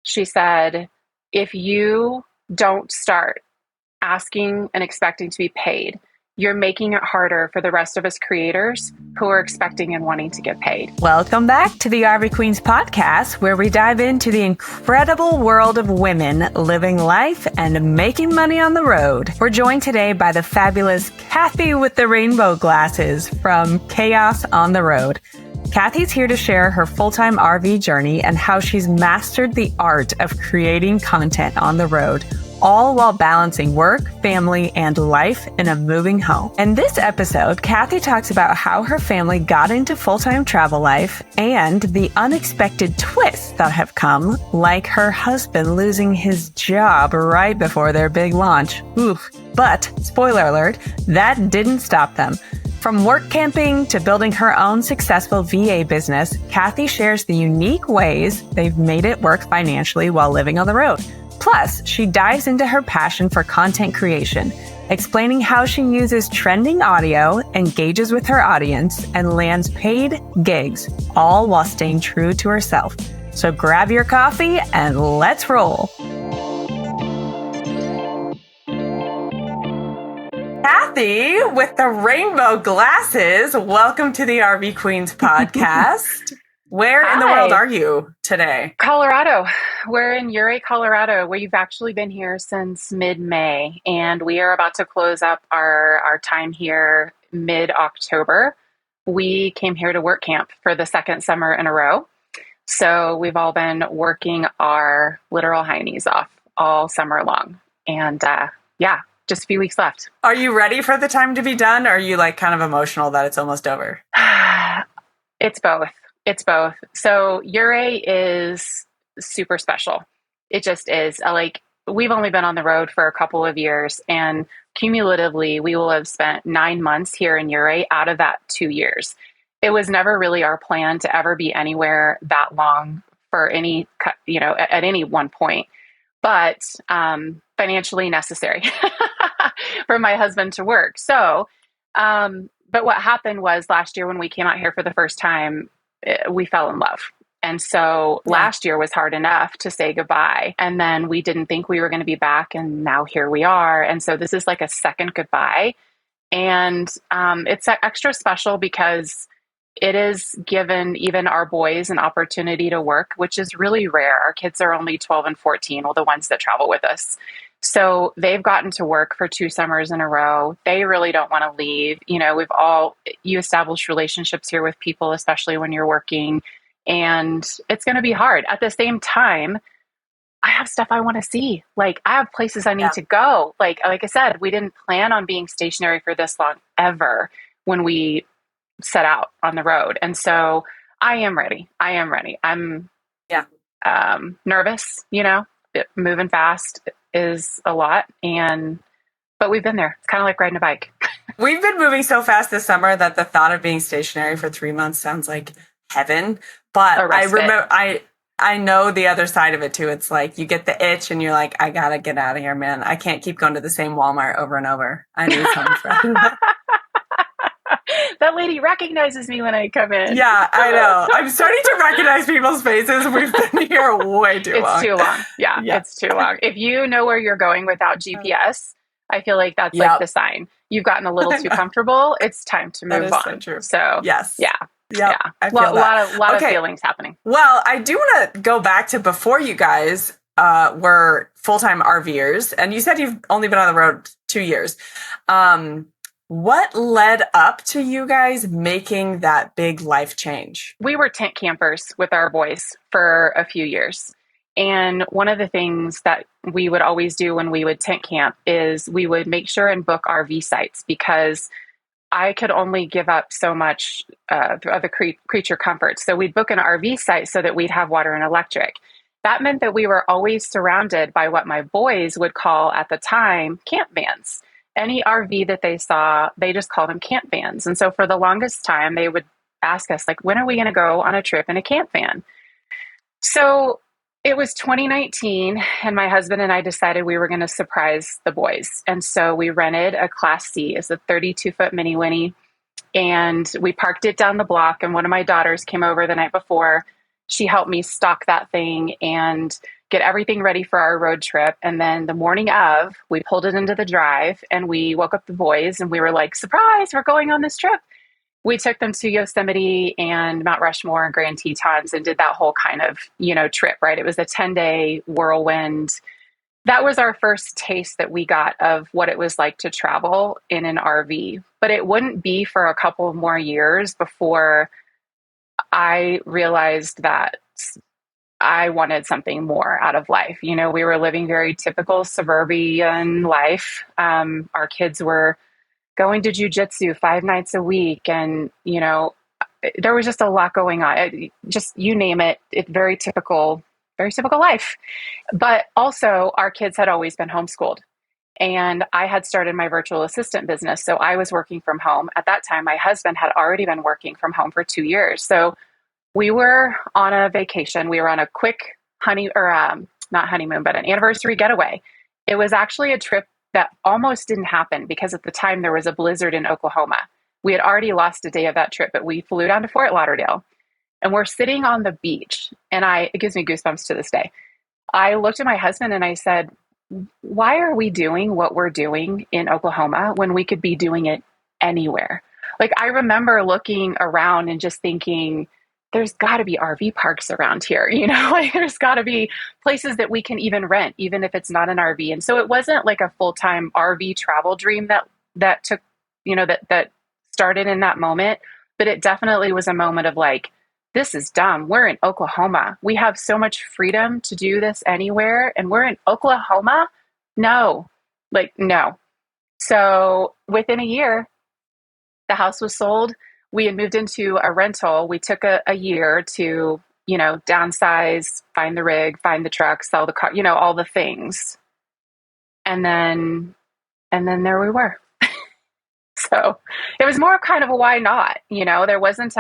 She said, if you don't start asking and expecting to be paid, you're making it harder for the rest of us creators who are expecting and wanting to get paid. Welcome back to the RV Queens podcast, where we dive into the incredible world of women living life and making money on the road. We're joined today by the fabulous Kathy with the rainbow glasses from Chaos on the Road. Kathy's here to share her full-time RV journey and how she's mastered the art of creating content on the road, all while balancing work, family, and life in a moving home. In this episode, Kathy talks about how her family got into full-time travel life and the unexpected twists that have come, like her husband losing his job right before their big launch. Oof. But, spoiler alert, that didn't stop them. From work camping to building her own successful VA business, Kathy shares the unique ways they've made it work financially while living on the road. Plus, she dives into her passion for content creation, explaining how she uses trending audio, engages with her audience, and lands paid gigs, all while staying true to herself. So grab your coffee and let's roll. Kathy with the rainbow glasses, welcome to the RV Queens podcast. Where in the world are you today? Colorado. We're in Ouray, Colorado. We've actually been here since mid-May, and we are about to close up our time here mid-October. We came here to work camp for the second summer in a row. So we've all been working our literal heinies off all summer long. And just a few weeks left. Are you ready for the time to be done? Or are you like kind of emotional that it's almost over? It's both. It's both. So Ouray is super special. It just is. We've only been on the road for a couple of years, and cumulatively, we will have spent 9 months here in Ouray out of that 2 years. It was never really our plan to ever be anywhere that long for any, at any one point, but financially necessary for my husband to work. So, but what happened was last year when we came out here for the first time, we fell in love. And so last year was hard enough to say goodbye. And then we didn't think we were going to be back. And now here we are. And so this is like a second goodbye. And it's extra special because it is given even our boys an opportunity to work, which is really rare. Our kids are only 12 and 14, well, the ones that travel with us. So they've gotten to work for 2 summers in a row. They really don't want to leave. You establish relationships here with people, especially when you're working, and it's going to be hard. At the same time, I have stuff I want to see. Like I have places I need to go. Like I said, we didn't plan on being stationary for this long ever when we set out on the road. And so I am ready. I'm nervous, moving fast is a lot. But we've been there. It's kind of like riding a bike. We've been moving so fast this summer that the thought of being stationary for 3 months sounds like heaven. But I know the other side of it too. It's like you get the itch and you're like, I gotta get out of here, man. I can't keep going to the same Walmart over and over. I need something fresh. That lady recognizes me when I come in. Yeah, I know. I'm starting to recognize people's faces. We've been here way too long. It's too long. Yeah, it's too long. If you know where you're going without GPS, I feel like that's like the sign. You've gotten a little too comfortable. It's time to move on. So true. So yes. Yeah. Yeah. A lot of feelings happening. Well, I do want to go back to before you guys were full-time RVers, and you said you've only been on the road 2 years. What led up to you guys making that big life change? We were tent campers with our boys for a few years. And one of the things that we would always do when we would tent camp is we would make sure and book RV sites, because I could only give up so much of the creature comfort. So we'd book an RV site so that we'd have water and electric. That meant that we were always surrounded by what my boys would call at the time camp vans. Any RV that they saw, they just called them camp vans. And so for the longest time, they would ask us, like, when are we going to go on a trip in a camp van? So it was 2019, and my husband and I decided we were going to surprise the boys. And so we rented a Class C. It's a 32-foot mini Winnie. And we parked it down the block. And one of my daughters came over the night before. She helped me stock that thing. And get everything ready for our road trip. And then the morning of, we pulled it into the drive and we woke up the boys and we were like, surprise, we're going on this trip. We took them to Yosemite and Mount Rushmore and Grand Tetons and did that whole kind of, trip, right? It was a 10-day whirlwind. That was our first taste that we got of what it was like to travel in an RV. But it wouldn't be for a couple of more years before I realized that I wanted something more out of life. We were living very typical suburban life. Our kids were going to jujitsu 5 nights a week. And, there was just a lot going on. Just, you name it, it's very typical life. But also our kids had always been homeschooled and I had started my virtual assistant business. So I was working from home. At that time, my husband had already been working from home for 2 years. So we were on a vacation. We were on a quick not honeymoon, but an anniversary getaway. It was actually a trip that almost didn't happen because at the time there was a blizzard in Oklahoma. We had already lost a day of that trip, but we flew down to Fort Lauderdale and we're sitting on the beach. And it gives me goosebumps to this day. I looked at my husband and I said, why are we doing what we're doing in Oklahoma when we could be doing it anywhere? Like, I remember looking around and just thinking, there's got to be RV parks around here, like there's got to be places that we can even rent, even if it's not an RV. And so it wasn't like a full-time RV travel dream that took, that started in that moment, but it definitely was a moment of like, this is dumb. We're in Oklahoma. We have so much freedom to do this anywhere. And we're in Oklahoma. No. So within a year, the house was sold. We had moved into a rental. We took a year to, downsize, find the rig, find the truck, sell the car, all the things. And then there we were. So it was more kind of a why not, there wasn't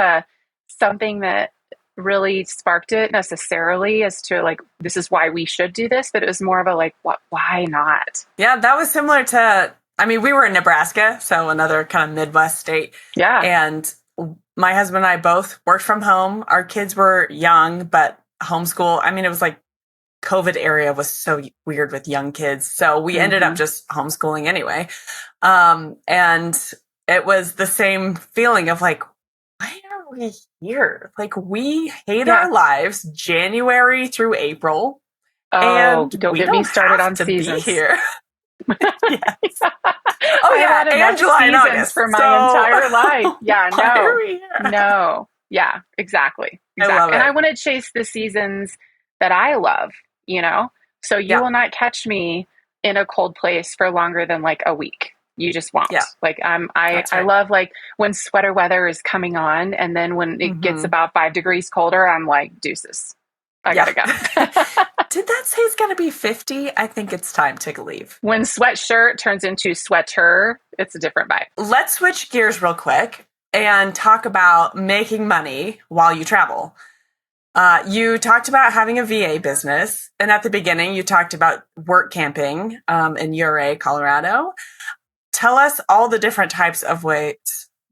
something that really sparked it necessarily as to like, this is why we should do this, but it was more of a like, why not? Yeah, that was similar to, we were in Nebraska, so another kind of Midwest state. Yeah. And my husband and I both worked from home. Our kids were young, but homeschool. It was like COVID area was so weird with young kids. So we ended up just homeschooling anyway. And it was the same feeling of like, why are we here? Like, we hate our lives January through April. Oh, and don't get me started on seasons here. Yes. Oh yeah, and July and August for my entire life. Yeah, no. Yeah, exactly. I love it. And I want to chase the seasons that I love, So you will not catch me in a cold place for longer than like a week. You just won't. Yeah. Like I love like when sweater weather is coming on, and then when it gets about 5 degrees colder, I'm like, deuces. I gotta go. Did that say it's gonna be 50? I think it's time to leave. When sweatshirt turns into sweater, it's a different vibe. Let's switch gears real quick and talk about making money while you travel. You talked about having a VA business, and at the beginning, you talked about work camping in Ouray, Colorado. Tell us all the different types of ways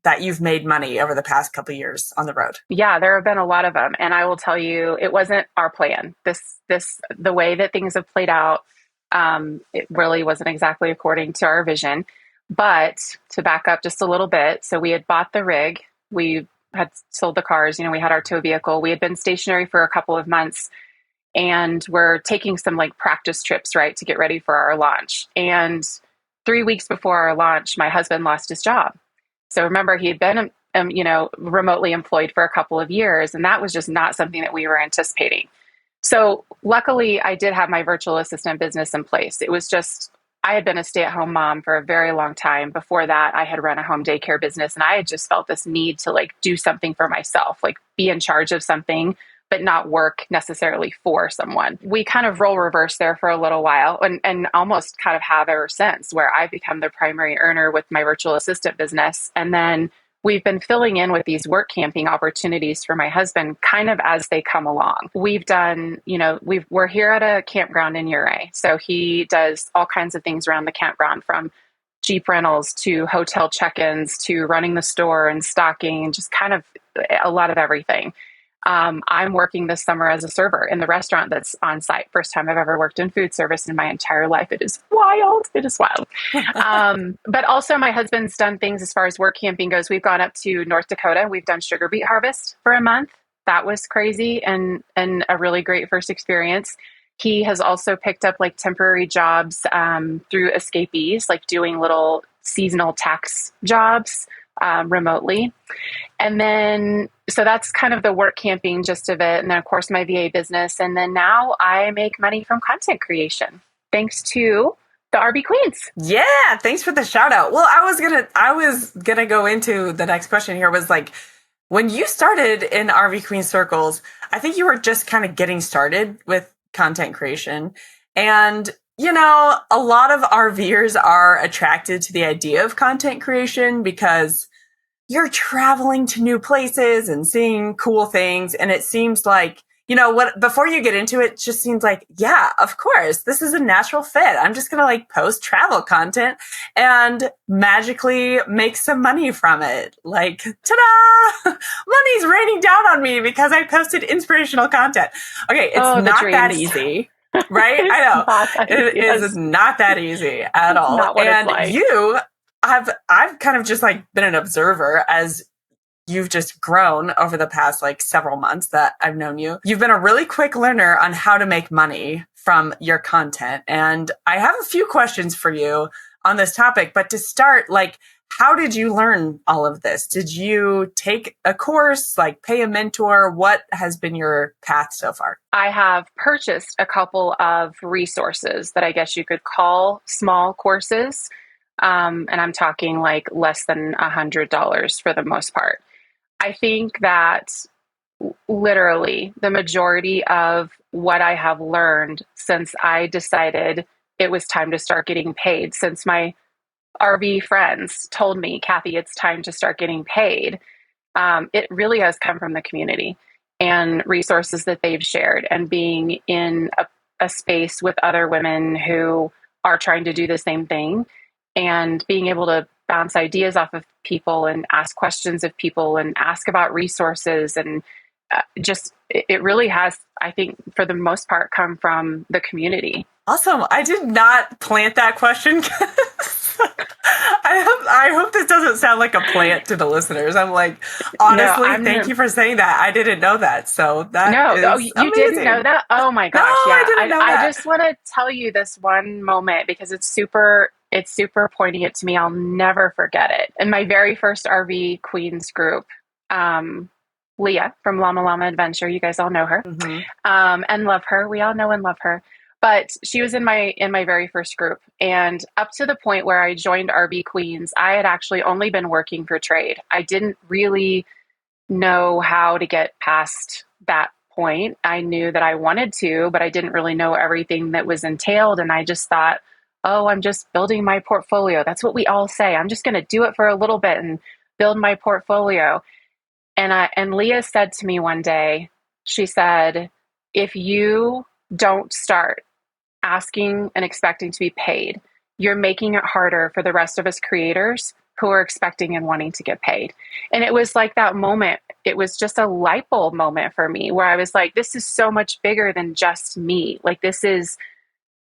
that you've made money over the past couple of years on the road. Yeah, there have been a lot of them. And I will tell you, it wasn't our plan. The way that things have played out, it really wasn't exactly according to our vision. But to back up just a little bit, so we had bought the rig. We had sold the cars. We had our tow vehicle. We had been stationary for a couple of months and we're taking some like practice trips, right, to get ready for our launch. And 3 weeks before our launch, my husband lost his job. So remember, he had been, remotely employed for a couple of years, and that was just not something that we were anticipating. So luckily, I did have my virtual assistant business in place. It was just, I had been a stay-at-home mom for a very long time. Before that, I had run a home daycare business, and I had just felt this need to like do something for myself, like be in charge of something, but not work necessarily for someone. We kind of role reverse there for a little while and almost kind of have ever since, where I've become the primary earner with my virtual assistant business. And then we've been filling in with these work camping opportunities for my husband kind of as they come along. We've done, we're here at a campground in Ouray. So he does all kinds of things around the campground, from Jeep rentals to hotel check-ins to running the store and stocking, and just kind of a lot of everything. I'm working this summer as a server in the restaurant that's on site. First time I've ever worked in food service in my entire life. It is wild. It is wild. But also my husband's done things as far as work camping goes. We've gone up to North Dakota. We've done sugar beet harvest for a month. That was crazy and a really great first experience. He has also picked up like temporary jobs through escapees, like doing little seasonal tax jobs remotely. And then, so that's kind of the work camping gist of it. And then, of course, my VA business. And then now I make money from content creation thanks to the RV Queens. Yeah, thanks for the shout out. Well, I was gonna go into the next question here was like, when you started in RV Queen circles, I think you were just kind of getting started with content creation. And, you know, a lot of RVers are attracted to the idea of content creation because you're traveling to new places and seeing cool things. And it seems like, you know, what, before you get into it, just seems like, yeah, of course, this is a natural fit. I'm just going to like post travel content and magically make some money from it. Like, ta-da! Money's raining down on me because I posted inspirational content. Okay, it's not that easy, right? I know. It is not that easy at all. Not what and it's like. I've kind of just like been an observer as you've just grown over the past like several months that I've known you. You've been a really quick learner on how to make money from your content. And I have a few questions for you on this topic, but to start, like, how did you learn all of this? Did you take a course, like pay a mentor? What has been your path so far? I have purchased a couple of resources that I guess you could call small courses. And I'm talking like less than $100 for the most part. I think that literally the majority of what I have learned since I decided it was time to start getting paid, since my RV friends told me, Kathy, it's time to start getting paid, it really has come from the community and resources that they've shared and being in a space with other women who are trying to do the same thing and being able to bounce ideas off of people and ask questions of people and ask about resources. And just, it really has, I think, for the most part, come from the community. Awesome. I did not plant that question. I hope this doesn't sound like a plant to the listeners. I'm like, honestly, thank you for saying that. I didn't know that. So that is you didn't know that? Oh my gosh. No, yeah. I didn't know that. I just want to tell you this one moment because it's super poignant it to me. I'll never forget it. In my very first RV Queens group, Leah from Llama Llama Adventure, you guys all know her, and love her. We all know and love her. But she was in my very first group. And up to the point where I joined RV Queens, I had actually only been working for trade. I didn't really know how to get past that point. I knew that I wanted to, but I didn't really know everything that was entailed. And I just thought, oh, I'm just building my portfolio. That's what we all say. I'm just going to do it for a little bit and build my portfolio. And Leah said to me one day, she said, if you don't start asking and expecting to be paid, you're making it harder for the rest of us creators who are expecting and wanting to get paid. And it was like that moment. It was just a light bulb moment for me where I was like, this is so much bigger than just me. Like, this is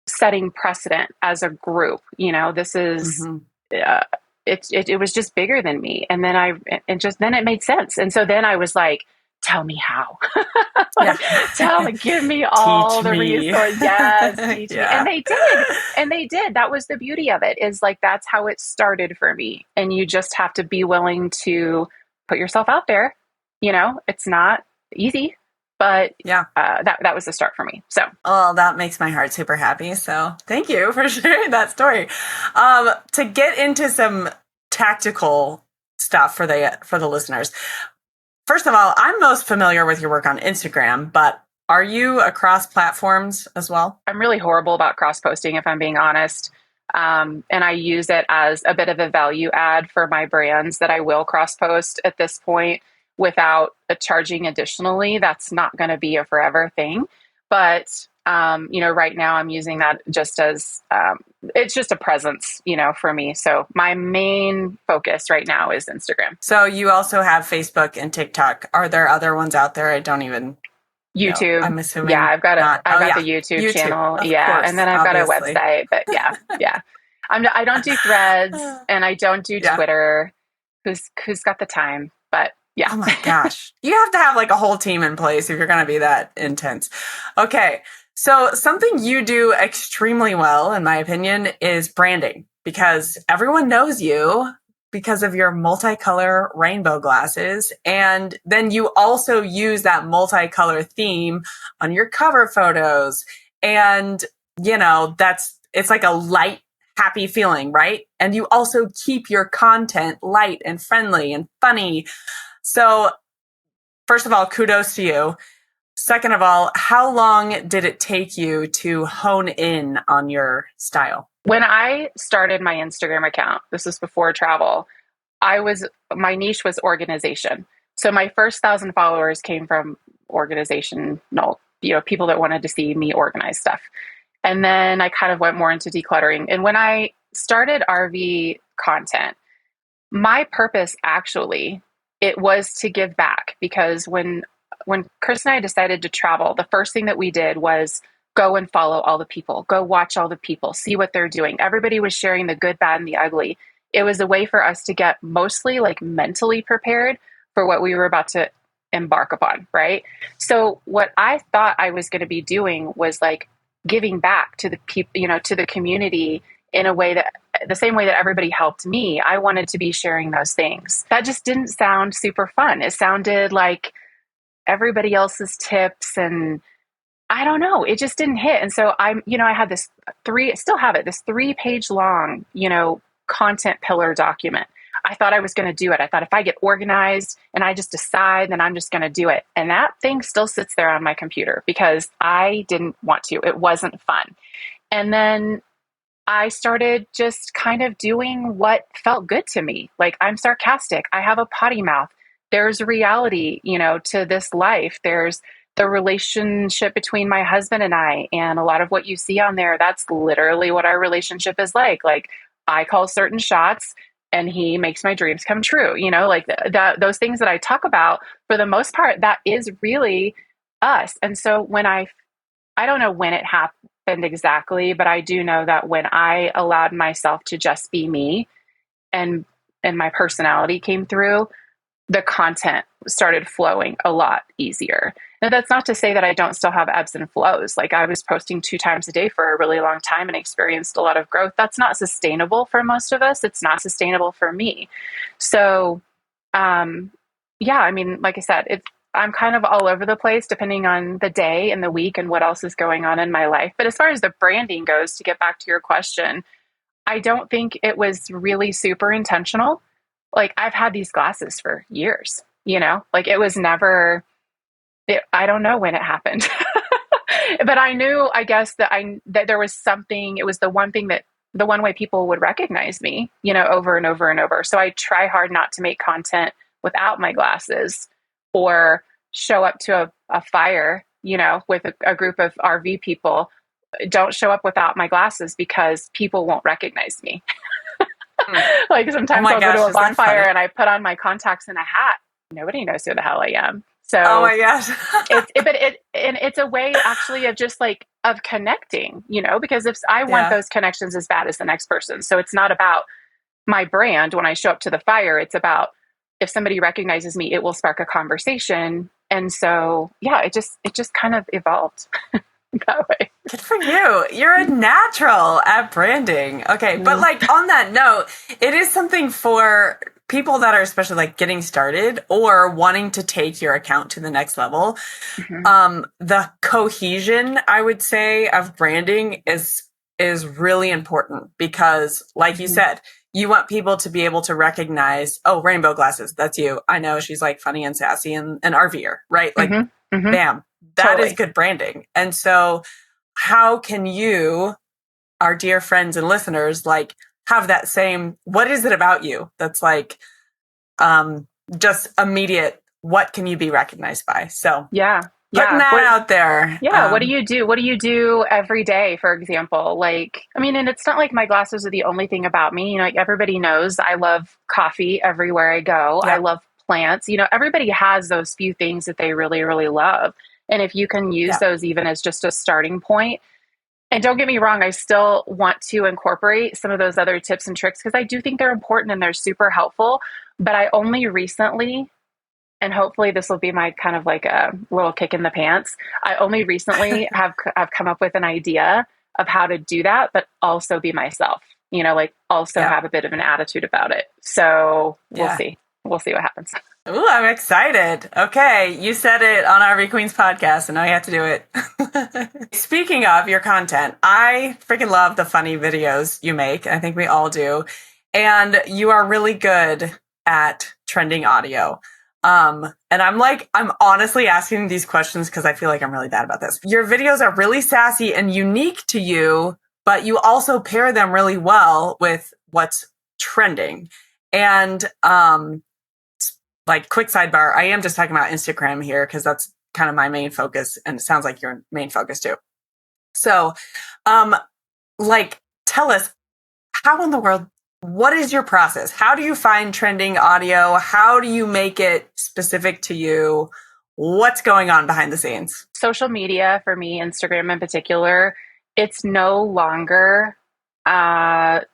setting precedent as a group. You know, this is, it was just bigger than me. And then then it made sense. And so then I was like, tell me how. Give me all the resources. Yes, teach me. And they did. And they did. That was the beauty of it, is like, that's how it started for me. And you just have to be willing to put yourself out there. You know, it's not easy, but that was the start for me. So, that makes my heart super happy. So thank you for sharing that story. To get into some tactical stuff for the listeners. First of all, I'm most familiar with your work on Instagram, but are you across platforms as well? I'm really horrible about cross-posting, if I'm being honest. And I use it as a bit of a value add for my brands that I will cross-post at this point without charging additionally. That's not going to be a forever thing. But Right now I'm using that just as, it's just a presence, for me. So my main focus right now is Instagram. So you also have Facebook and TikTok. Are there other ones out there? I don't even know. YouTube. I'm Yeah, assuming not. I've Oh got yeah, the YouTube YouTube, channel. of Yeah. And course, then I've got a obviously. website, but yeah. I don't do Threads and I don't do Yeah. Twitter. Who's got the time? But yeah. Oh my gosh. You have to have like a whole team in place if you're going to be that intense. Okay. So something you do extremely well, in my opinion, is branding, because everyone knows you because of your multicolor rainbow glasses. And then you also use that multicolor theme on your cover photos. And, it's like a light, happy feeling, right? And you also keep your content light and friendly and funny. So, first of all, kudos to you. Second of all, how long did it take you to hone in on your style? When I started my Instagram account, this was before travel, my niche was organization. So my first 1,000 followers came from organizational, people that wanted to see me organize stuff. And then I kind of went more into decluttering. And when I started RV content, my purpose actually, it was to give back, because when Chris and I decided to travel, the first thing that we did was go and follow all the people, go watch all the people, see what they're doing. Everybody was sharing the good, bad, and the ugly. It was a way for us to get mostly like mentally prepared for what we were about to embark upon, right? So what I thought I was going to be doing was like giving back to the people, to the community in a way that the same way that everybody helped me. I wanted to be sharing those things. That just didn't sound super fun. It sounded like everybody else's tips, and I don't know, it just didn't hit. And so I had this still have it, this 3-page long, content pillar document. I thought I was going to do it. I thought if I get organized and I just decide, then I'm just going to do it. And that thing still sits there on my computer because I didn't want to. It wasn't fun. And then I started just kind of doing what felt good to me. Like, I'm sarcastic. I have a potty mouth. There's reality, to this life. There's the relationship between my husband and I. And a lot of what you see on there, that's literally what our relationship is like. Like, I call certain shots and he makes my dreams come true. Like those things that I talk about, for the most part, that is really us. And so when I don't know when it happened exactly, but I do know that when I allowed myself to just be me, and my personality came through, the content started flowing a lot easier. Now, that's not to say that I don't still have ebbs and flows. Like, I was posting 2 times a day for a really long time and experienced a lot of growth. That's not sustainable for most of us. It's not sustainable for me. So, yeah, I mean, like I said, I'm kind of all over the place depending on the day and the week and what else is going on in my life. But as far as the branding goes, to get back to your question, I don't think it was really super intentional. Like, I've had these glasses for years, like it was never, I don't know when it happened, but I knew, I guess, that there was something. It was the one way people would recognize me, over and over and over. So I try hard not to make content without my glasses, or show up to a fire, with a group of RV people. Don't show up without my glasses because people won't recognize me. Like, sometimes I'll go to a bonfire and I put on my contacts and a hat. Nobody knows who the hell I am. So, oh my gosh. it's a way actually of just like, of connecting, because if I want those connections as bad as the next person. So it's not about my brand when I show up to the fire. It's about, if somebody recognizes me, it will spark a conversation. And so, yeah, it just kind of evolved that way. Good for you. You're a natural at branding. Okay. But like, on that note, it is something for people that are especially like getting started or wanting to take your account to the next level. Mm-hmm. The cohesion, I would say, of branding is really important because, like you said, you want people to be able to recognize, oh, rainbow glasses, that's you. I know she's like funny and sassy and an RVer, right? Like, bam, that is good branding. And so how can you, our dear friends and listeners, like, have that same, what is it about you that's like, just immediate, what can you be recognized by? So yeah, Putting Yeah. that out there. Yeah. What do you do? What do you do every day, for example? Like, I mean, and it's not like my glasses are the only thing about me. You know, like everybody knows I love coffee everywhere I go. I Yep. love plants. You know, everybody has those few things that they really, really love. And if you can use Yep. those even as just a starting point, and don't get me wrong, I still want to incorporate some of those other tips and tricks because I do think they're important and they're super helpful. But I only recently, and hopefully this will be my kind of like a little kick in the pants. I only recently have come up with an idea of how to do that, but also be myself, you know, like also Yep. have a bit of an attitude about it. So we'll Yeah. see. We'll see what happens. Ooh, I'm excited. Okay, you said it on RV Queens podcast, and now you have to do it. Speaking of your content, I freaking love the funny videos you make. I think we all do. And you are really good at trending audio. And I'm honestly asking these questions because I feel like I'm really bad about this. Your videos are really sassy and unique to you, but you also pair them really well with what's trending. And, like quick sidebar, I am just talking about Instagram here because that's kind of my main focus, and it sounds like your main focus too. So, like, tell us how in the world, what is your process? How do you find trending audio? How do you make it specific to you? What's going on behind the scenes? Social media for me, Instagram in particular, it's no longer that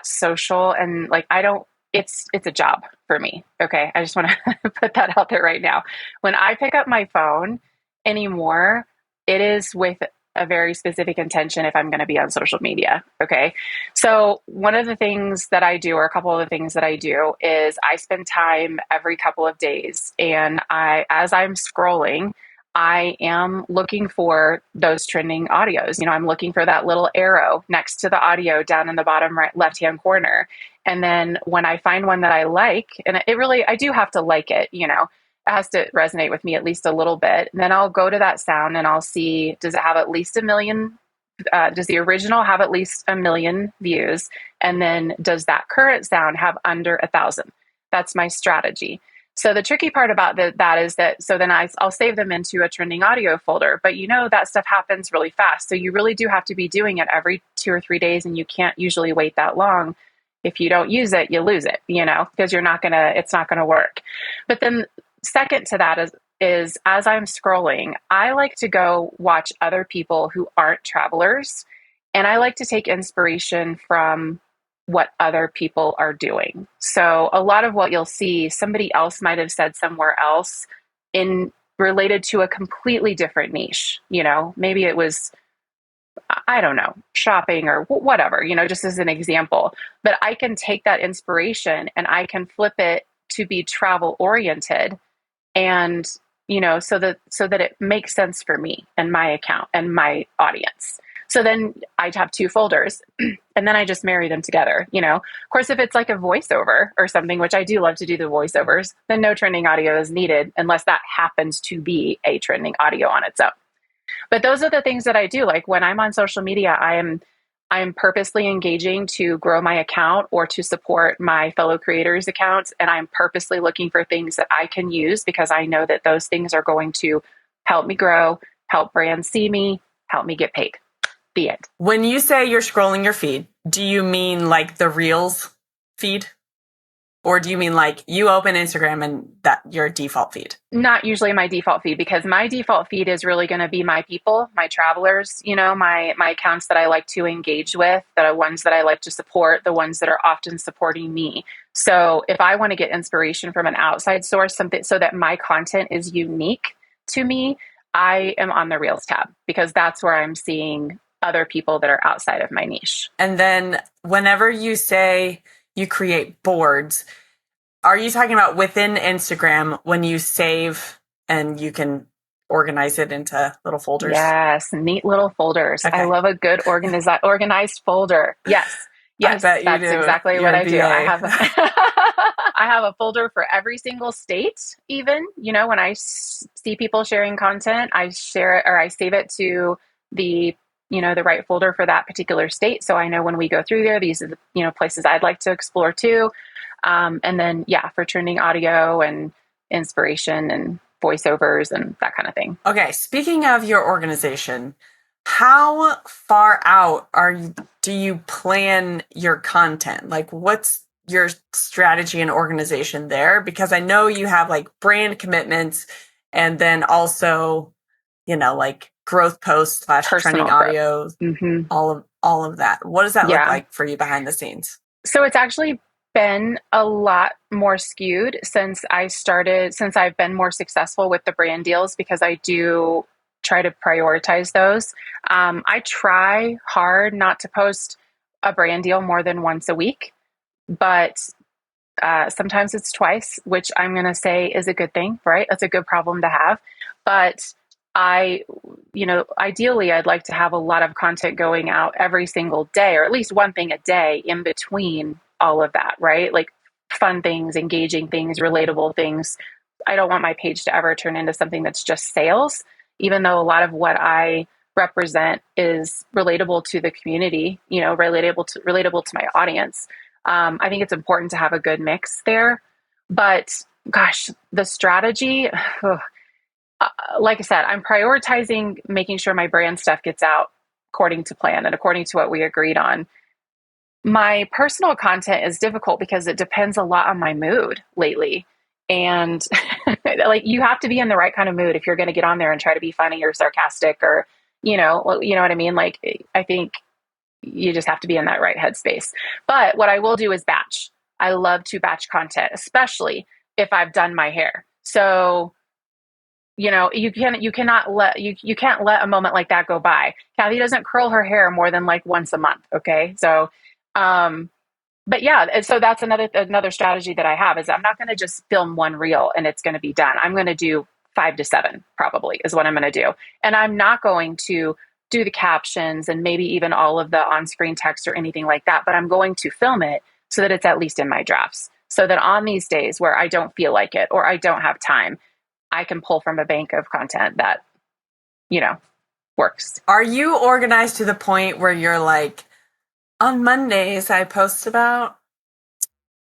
social, and like I don't. It's a job for me. Okay, I just want to put that out there right now. When I pick up my phone anymore, it is with a very specific intention if I'm going to be on social media. Okay. So one of the things that I do, or a couple of the things that I do, is I spend time every couple of days, and as I'm scrolling, I am looking for those trending audios. You know, I'm looking for that little arrow next to the audio down in the bottom right left-hand corner. And then when I find one that I like, and it really, I do have to like it, you know, it has to resonate with me at least a little bit. And then I'll go to that sound and I'll see, does it have at least a million? Does the original have at least a million views? And then does that current sound have under 1,000? That's my strategy. So the tricky part about that is that, so then I'll save them into a trending audio folder, but you know, that stuff happens really fast. So you really do have to be doing it every 2 or 3 days, and you can't usually wait that long. If you don't use it, you lose it, you know, because it's not going to work. But then second to that is as I'm scrolling, I like to go watch other people who aren't travelers. And I like to take inspiration from what other people are doing. So a lot of what you'll see, somebody else might have said somewhere else in related to a completely different niche. You know, maybe it was, I don't know, shopping or whatever, you know, just as an example. But I can take that inspiration and I can flip it to be travel oriented, and, you know, so that it makes sense for me and my account and my audience. So then I'd have 2 folders and then I just marry them together. You know, of course, if it's like a voiceover or something, which I do love to do the voiceovers, then no trending audio is needed unless that happens to be a trending audio on its own. But those are the things that I do. Like when I'm on social media, I am purposely engaging to grow my account or to support my fellow creators' accounts. And I'm purposely looking for things that I can use because I know that those things are going to help me grow, help brands see me, help me get paid. The end. When you say you're scrolling your feed, do you mean like the Reels feed? Or do you mean like you open Instagram and that your default feed? Not usually my default feed, because my default feed is really going to be my people, my travelers, you know, my accounts that I like to engage with, that are ones that I like to support, the ones that are often supporting me. So if I want to get inspiration from an outside source, something so that my content is unique to me, I am on the Reels tab because that's where I'm seeing other people that are outside of my niche. And then whenever you say you create boards, are you talking about within Instagram when you save and you can organize it into little folders? Yes, neat little folders. Okay. I love a good organized folder. Yes. Yes, I bet you that's do. exactly You're what a I do. BA. I have a folder for every single state, even, you know, when I see people sharing content, I share it or I save it to the, you know, the right folder for that particular state. So I know when we go through there, these are the, you know, places I'd like to explore too. And then, yeah, for trending audio and inspiration and voiceovers and that kind of thing. Okay, speaking of your organization, how far out do you plan your content? Like, what's your strategy and organization there? Because I know you have like brand commitments and then also, like growth posts / trending Personal growth. audio, Mm-hmm. all of that. What does that look Yeah. like for you behind the scenes? So it's actually been a lot more skewed since I've been more successful with the brand deals, because I do try to prioritize those. I try hard not to post a brand deal more than once a week, but sometimes it's twice, which I'm going to say is a good thing, right? That's a good problem to have. But ideally, I'd like to have a lot of content going out every single day, or at least one thing a day in between all of that, right? Like fun things, engaging things, relatable things. I don't want my page to ever turn into something that's just sales, even though a lot of what I represent is relatable to the community, relatable to my audience. I think it's important to have a good mix there. But gosh, the strategy, like I said, I'm prioritizing making sure my brand stuff gets out according to plan and according to what we agreed on. My personal content is difficult because it depends a lot on my mood lately. And like, you have to be in the right kind of mood if you're going to get on there and try to be funny or sarcastic or, you know what I mean? Like, I think you just have to be in that right headspace. But what I will do is batch. I love to batch content, especially if I've done my hair. So, you can't let a moment like that go by. Kathy doesn't curl her hair more than like once a month. Okay. So, but yeah, and so that's another strategy that I have is I'm not going to just film one reel and it's going to be done. I'm going to do 5 to 7 probably is what I'm going to do. And I'm not going to do the captions and maybe even all of the on-screen text or anything like that, but I'm going to film it so that it's at least in my drafts. So that on these days where I don't feel like it or I don't have time, I can pull from a bank of content that, works. Are you organized to the point where you're like, on Mondays, I post about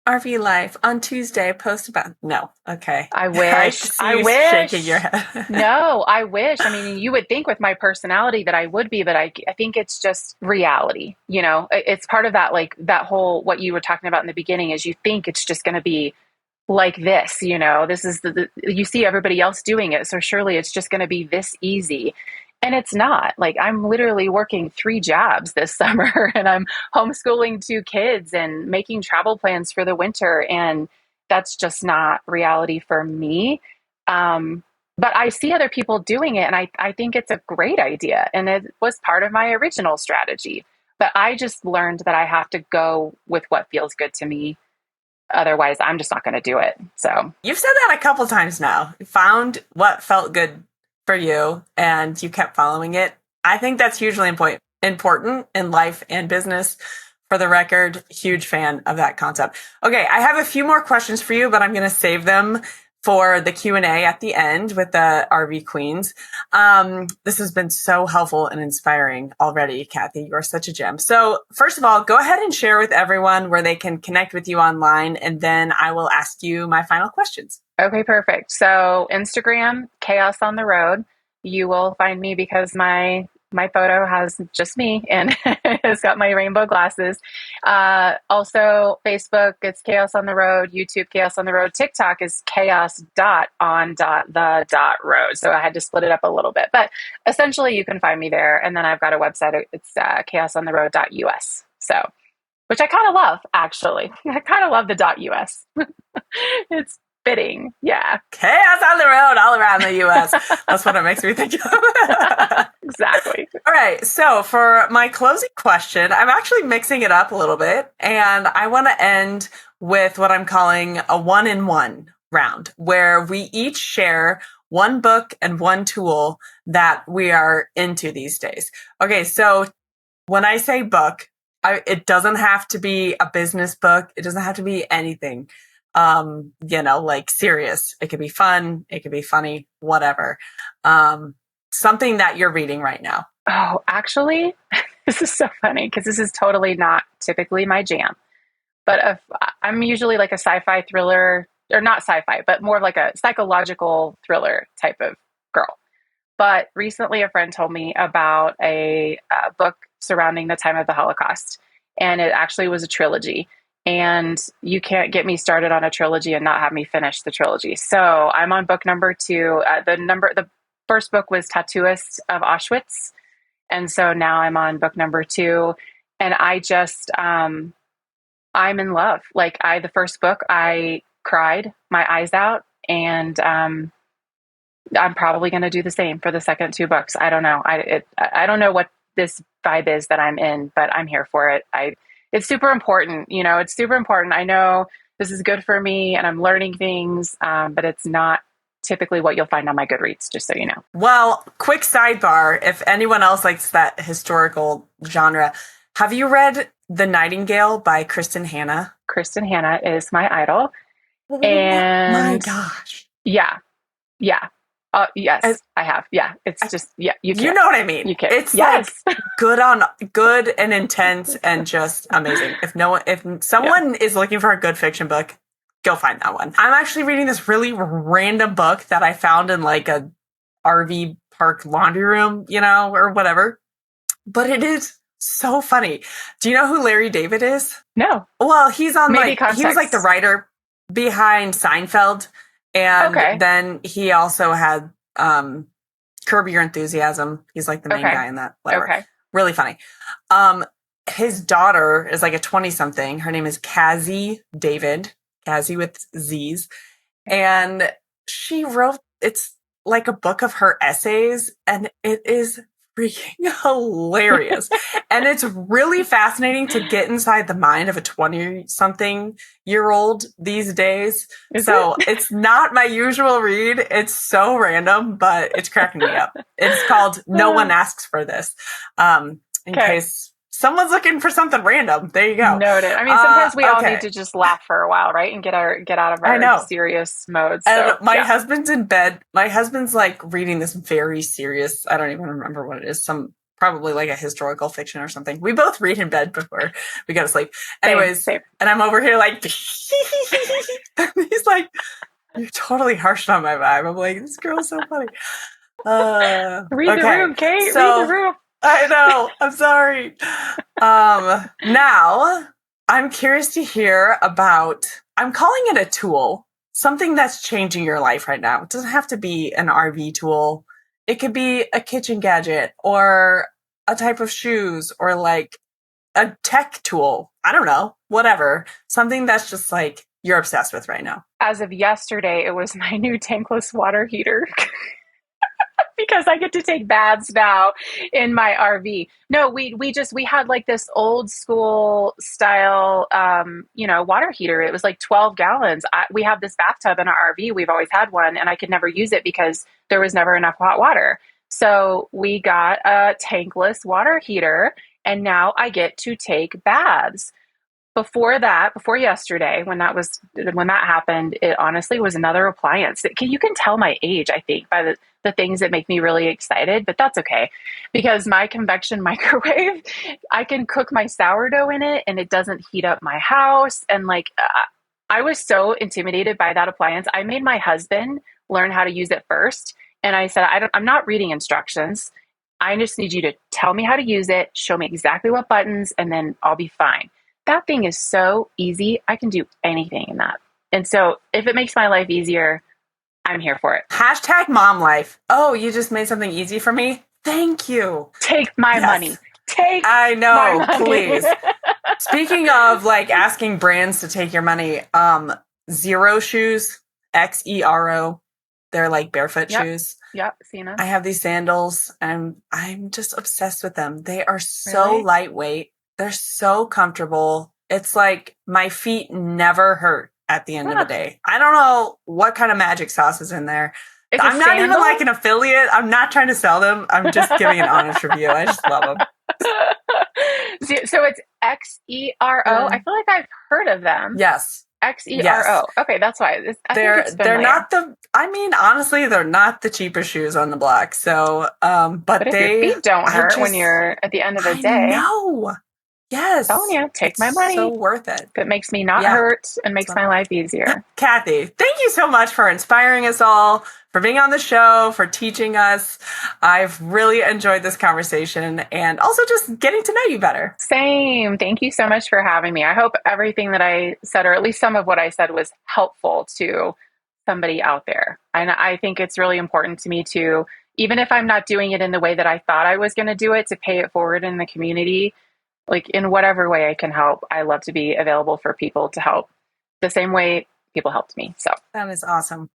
RV life. On Tuesday, I post about... No. Okay. I wish. I wish. Shaking your head. No, I wish. I mean, you would think with my personality that I would be, but I think it's just reality. It's part of that, like that whole, what you were talking about in the beginning is you think it's just going to be like this, this is you see everybody else doing it. So surely it's just going to be this easy. And it's not. Like, I'm literally working 3 jobs this summer and I'm homeschooling 2 kids and making travel plans for the winter. And that's just not reality for me. But I see other people doing it and I think it's a great idea. And it was part of my original strategy. But I just learned that I have to go with what feels good to me. Otherwise, I'm just not going to do it. So you've said that a couple times now. You found what felt good for you and you kept following it. I think that's hugely important in life and business. For the record, huge fan of that concept. Okay, I have a few more questions for you, but I'm going to save them for the Q&A at the end with the RV Queens. This has been so helpful and inspiring already, Kathy. You are such a gem. So first of all, go ahead and share with everyone where they can connect with you online, and then I will ask you my final questions. Okay, perfect. So Instagram, Chaos on the Road. You will find me because my photo has just me and it's got my rainbow glasses. Also Facebook, it's Chaos on the Road. YouTube, Chaos on the Road. TikTok is chaos.on.the.road. So I had to split it up a little bit, but essentially you can find me there. And then I've got a website. It's chaosontheroad.us. So, which I kind of love, actually. I kind of love the .us. It's fitting. Yeah. Chaos on the road all around the U.S. That's what it makes me think of. Exactly. All right. So for my closing question, I'm actually mixing it up a little bit. And I want to end with what I'm calling a 1-in-1 round, where we each share one book and one tool that we are into these days. Okay. So when I say book, it doesn't have to be a business book. It doesn't have to be anything. Like serious. It could be fun. It could be funny, whatever. Something that you're reading right now. Oh, actually, this is so funny because this is totally not typically my jam. But I'm usually like a sci-fi thriller or not sci-fi, but more like a psychological thriller type of girl. But recently, a friend told me about a book surrounding the time of the Holocaust, and it actually was a trilogy. And you can't get me started on a trilogy and not have me finish the trilogy. So I'm on book number 2. The first book was Tattooist of Auschwitz, and so now I'm on book number 2, and I'm in love. Like the first book, I cried my eyes out, and I'm probably going to do the same for the second 2 books. I don't know. I don't know what this vibe is that I'm in, but I'm here for it. It's super important. You know, it's super important. I know this is good for me and I'm learning things, but it's not typically what you'll find on my Goodreads, just so you know. Well, quick sidebar. If anyone else likes that historical genre, have you read The Nightingale by Kristen Hanna? Kristen Hanna is my idol. Oh And my gosh. Yeah. Yes, I have. Yeah. It's just, yeah, you can. You know what I mean? You can. It's yes. like good and intense and just amazing. If someone is looking for a good fiction book, go find that one. I'm actually reading this really random book that I found in like a RV park laundry room, or whatever. But it is so funny. Do you know who Larry David is? No. Well, he was context. like the writer behind Seinfeld. And then he also had Curb Your Enthusiasm. He's like the main guy in that. Whatever. Okay. Really funny. His daughter is like a 20-something. Her name is Cassie David. Cassie with Z's. And she wrote, it's like a book of her essays, and it is freaking hilarious. And it's really fascinating to get inside the mind of a 20-something-year-old these days. It's not my usual read. It's so random, but it's cracking me up. It's called No One Asks for This. In case someone's looking for something random. There you go. Noted. I mean, sometimes we all need to just laugh for a while, right? And get out of our serious modes. And my husband's in bed. My husband's like reading this very serious, I don't even remember what it is. Probably like a historical fiction or something. We both read in bed before we go to sleep. Anyways, same. And I'm over here like, he's like, you're totally harsh on my vibe. I'm like, this girl's so funny. Read the room, Kate. Read the room. I know. I'm sorry. Now, I'm curious to hear about, I'm calling it a tool, something that's changing your life right now. It doesn't have to be an RV tool. It could be a kitchen gadget or a type of shoes or like a tech tool. I don't know, whatever. Something that's just like you're obsessed with right now. As of yesterday, it was my new tankless water heater. Because I get to take baths now in my RV. No, we had like this old school style, water heater. It was like 12 gallons. We have this bathtub in our RV. We've always had one, and I could never use it because there was never enough hot water. So we got a tankless water heater, and now I get to take baths. Before yesterday, when that happened, it honestly was another appliance. You can tell my age, I think, by the things that make me really excited, but that's okay because my convection microwave, I can cook my sourdough in it and it doesn't heat up my house. And I was so intimidated by that appliance. I made my husband learn how to use it first. And I said, I'm not reading instructions. I just need you to tell me how to use it, show me exactly what buttons, and then I'll be fine. That thing is so easy. I can do anything in that. And so if it makes my life easier, I'm here for it. # mom life. Oh, you just made something easy for me? Thank you. Take my money. I know, please. Speaking of like asking brands to take your money, Xero shoes, Xero. They're like barefoot shoes. Yep, seen them. I have these sandals and I'm just obsessed with them. They are so lightweight. They're so comfortable. It's like my feet never hurt at the end of the day. I don't know what kind of magic sauce is in there. I'm not even like an affiliate. I'm not trying to sell them. I'm just giving an honest review. I just love them. So it's Xero. I feel like I've heard of them. Yes. Xero. Yes. Okay, that's why. They're not honestly, they're not the cheapest shoes on the block. So, but if your feet don't hurt when you're at the end of the day. No. Yes. Telling you, take It's my money. so worth it. If it makes me not hurt and makes my life easier. Kathy, thank you so much for inspiring us all, for being on the show, for teaching us. I've really enjoyed this conversation and also just getting to know you better. Same. Thank you so much for having me. I hope everything that I said, or at least some of what I said, was helpful to somebody out there. And I think it's really important to me to, even if I'm not doing it in the way that I thought I was going to do it, to pay it forward in the community. Like, in whatever way I can help, I love to be available for people to help the same way people helped me. So that is awesome.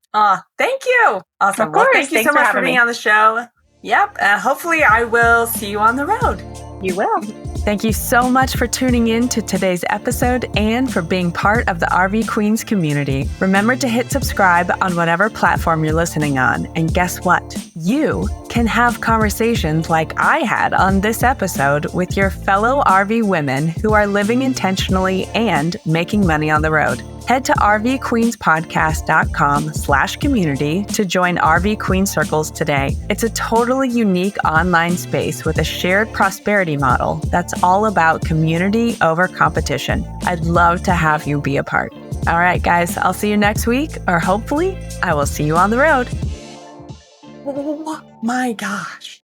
Thank you. Awesome. Of course. Well, thank you so much for being on the show. Yep. Hopefully I will see you on the road. You will. Thank you so much for tuning in to today's episode and for being part of the RV Queens community. Remember to hit subscribe on whatever platform you're listening on. And guess what? You can have conversations like I had on this episode with your fellow RV women who are living intentionally and making money on the road. Head to rvqueenspodcast.com/community to join RV Queen Circles today. It's a totally unique online space with a shared prosperity model that's all about community over competition. I'd love to have you be a part. All right, guys, I'll see you next week, or hopefully I will see you on the road. Oh my gosh.